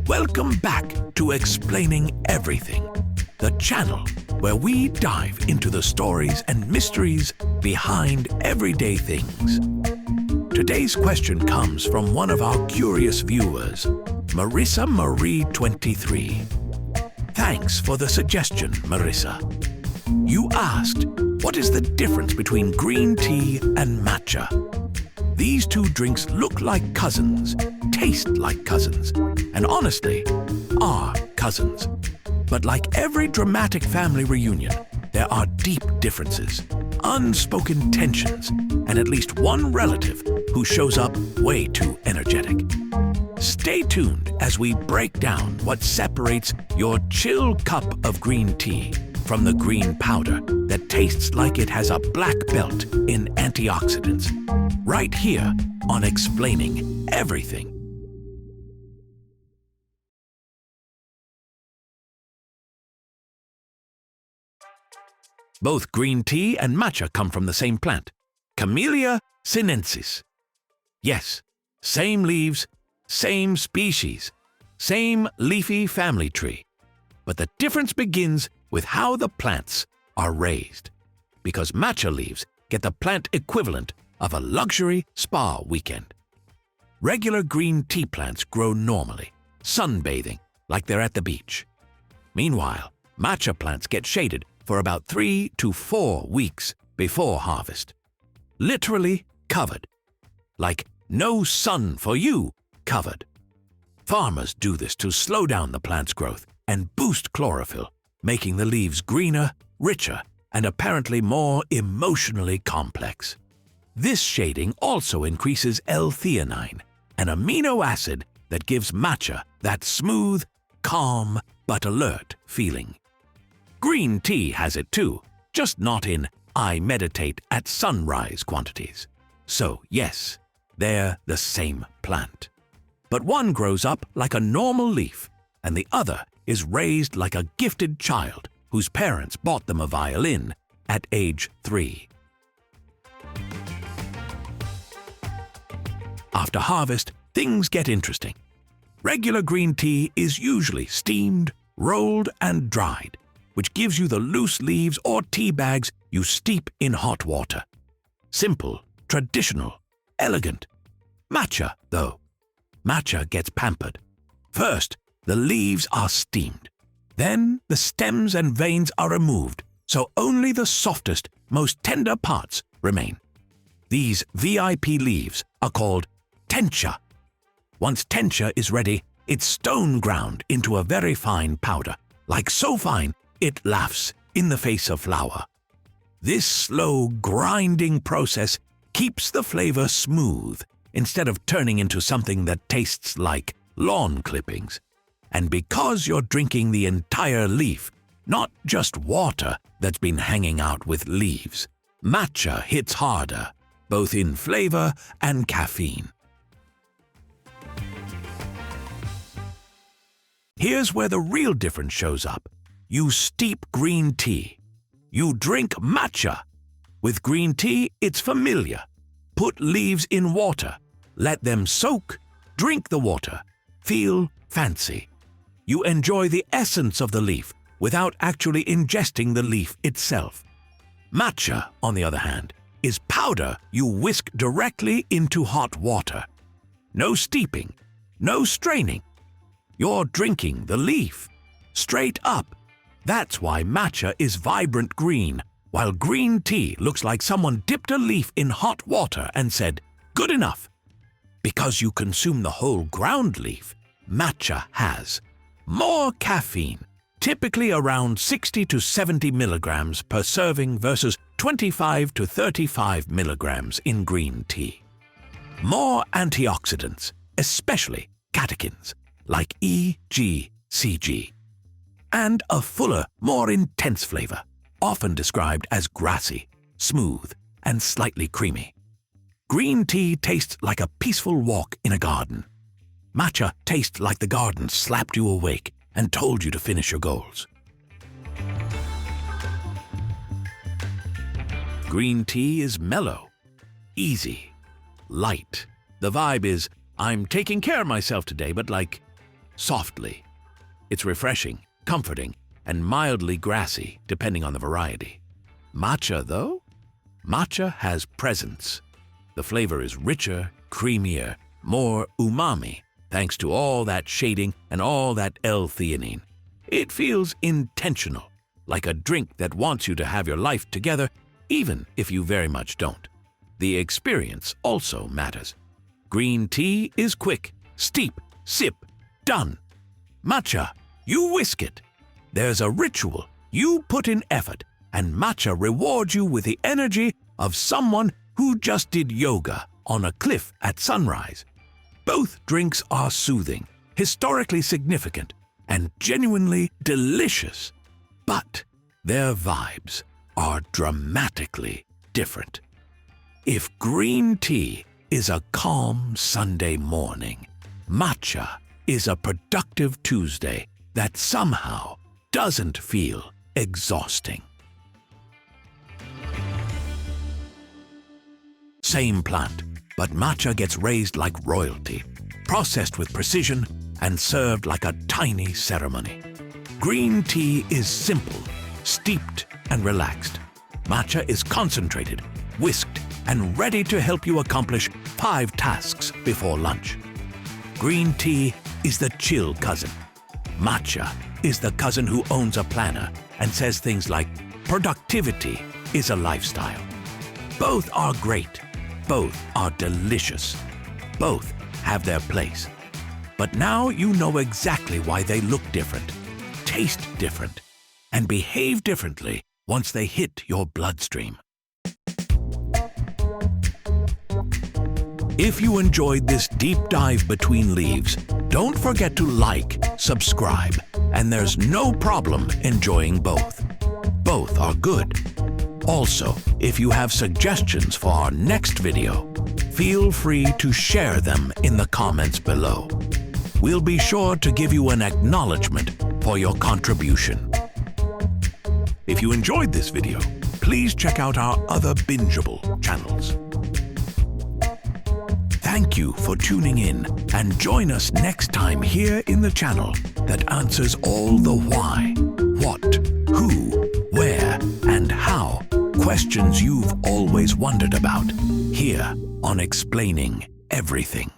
Welcome back to Explaining Everything, the channel where we dive into the stories and mysteries behind everyday things. Today's question comes from one of our curious viewers, Marissa Marie 23. Thanks for the suggestion, Marissa. You asked, what is the difference between green tea and matcha? These two drinks look like cousins, taste like cousins, and honestly, are cousins. But like every dramatic family reunion, there are deep differences, unspoken tensions, and at least one relative who shows up way too energetic. Stay tuned as we break down what separates your chill cup of green tea from the green powder that tastes like it has a black belt in antioxidants, right here on Explaining Everything. Both green tea and matcha come from the same plant, Camellia sinensis. Yes, same leaves, same species, same leafy family tree. But the difference begins with how the plants are raised, because matcha leaves get the plant equivalent of a luxury spa weekend. Regular green tea plants grow normally, sunbathing like they're at the beach. Meanwhile, matcha plants get shaded for about 3 to 4 weeks before harvest. Literally covered. Like no sun for you covered. Farmers do this to slow down the plant's growth and boost chlorophyll, making the leaves greener, richer, and apparently more emotionally complex. This shading also increases L-theanine, an amino acid that gives matcha that smooth, calm, but alert feeling. Green tea has it too, just not in I meditate at sunrise quantities. So yes, they're the same plant. But one grows up like a normal leaf, and the other is raised like a gifted child whose parents bought them a violin at age 3. After harvest, things get interesting. Regular green tea is usually steamed, rolled, and dried, which gives you the loose leaves or tea bags you steep in hot water. Simple, traditional, elegant. Matcha, though. Matcha gets pampered. First, the leaves are steamed. Then the stems and veins are removed, so only the softest, most tender parts remain. These VIP leaves are called tencha. Once tencha is ready, it's stone ground into a very fine powder, like so fine it laughs in the face of flour. This slow grinding process keeps the flavor smooth instead of turning into something that tastes like lawn clippings. And because you're drinking the entire leaf, not just water that's been hanging out with leaves, matcha hits harder, both in flavor and caffeine. Here's where the real difference shows up. You steep green tea. You drink matcha. With green tea, it's familiar. Put leaves in water. Let them soak. Drink the water. Feel fancy. You enjoy the essence of the leaf without actually ingesting the leaf itself. Matcha, on the other hand, is powder you whisk directly into hot water. No steeping, no straining. You're drinking the leaf, straight up. That's why matcha is vibrant green, while green tea looks like someone dipped a leaf in hot water and said, "Good enough." Because you consume the whole ground leaf, matcha has more caffeine, typically around 60 to 70 milligrams per serving versus 25 to 35 milligrams in green tea. More antioxidants, especially catechins, like E, G, CG. And a fuller, more intense flavor, often described as grassy, smooth, and slightly creamy. Green tea tastes like a peaceful walk in a garden. Matcha tastes like the garden slapped you awake and told you to finish your goals. Green tea is mellow, easy, light. The vibe is, I'm taking care of myself today, but like, softly. It's refreshing, comforting, and mildly grassy, depending on the variety. Matcha, though? Matcha has presence. The flavor is richer, creamier, more umami, thanks to all that shading and all that L-theanine. It feels intentional, like a drink that wants you to have your life together, even if you very much don't. The experience also matters. Green tea is quick, steep, sip, done. Matcha, you whisk it. There's a ritual, you put in effort, and matcha rewards you with the energy of someone who just did yoga on a cliff at sunrise. Both drinks are soothing, historically significant, and genuinely delicious. But their vibes are dramatically different. If green tea is a calm Sunday morning, matcha is a productive Tuesday that somehow doesn't feel exhausting. Same plant, but matcha gets raised like royalty, processed with precision and served like a tiny ceremony. Green tea is simple, steeped and relaxed. Matcha is concentrated, whisked, and ready to help you accomplish 5 tasks before lunch. Green tea is the chill cousin. Matcha is the cousin who owns a planner and says things like, productivity is a lifestyle. Both are great. Both are delicious. Both have their place. But now you know exactly why they look different, taste different, and behave differently once they hit your bloodstream. If you enjoyed this deep dive between leaves, don't forget to like, subscribe, and there's no problem enjoying both. Both are good. Also, if you have suggestions for our next video, feel free to share them in the comments below. We'll be sure to give you an acknowledgement for your contribution. If you enjoyed this video, please check out our other bingeable channels. Thank you for tuning in, and join us next time here in the channel that answers all the why, what, who, where, and how questions you've always wondered about, here on Explaining Everything.